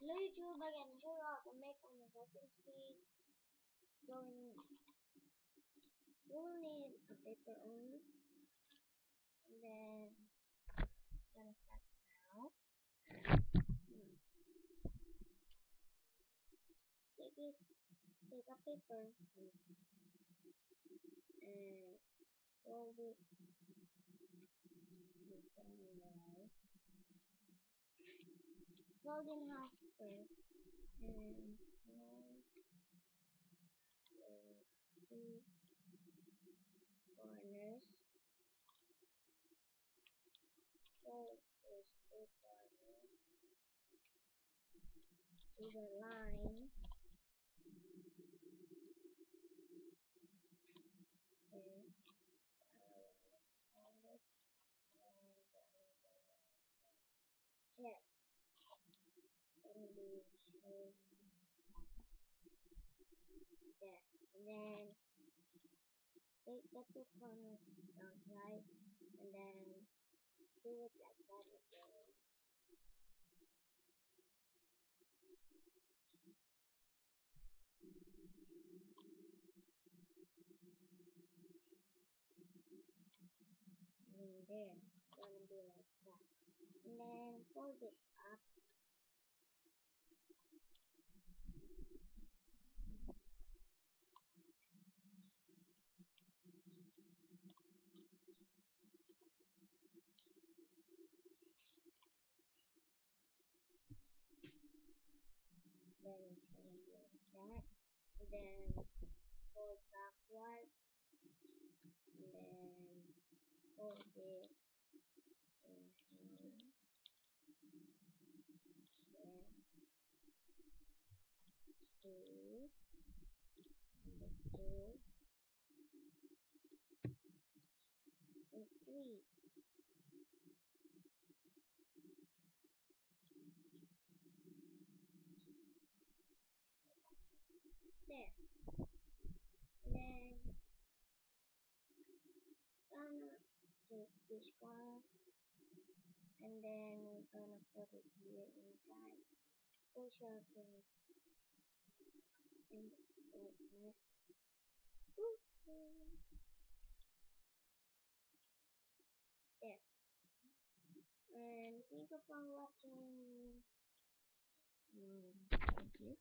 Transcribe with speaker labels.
Speaker 1: Hello YouTube, again show you how to make an Assassin's Creed going. You will need a paper only, and then gonna start now. Take a paper and fold it down. Fold in half first and fold the two corners. Fold those two corners to the line. And fold it and check. Gonna be shown there. And then take the two corners down right and then do it like that again. And there, it's gonna be like that. And then fold it up. Then it's gonna be like that. And then fold backward. And then fold it in there. Two. And two. And three. There. And then gonna take this one and then we're gonna put it here inside. Push your thing in like that. There. And thank you for watching. Thank you.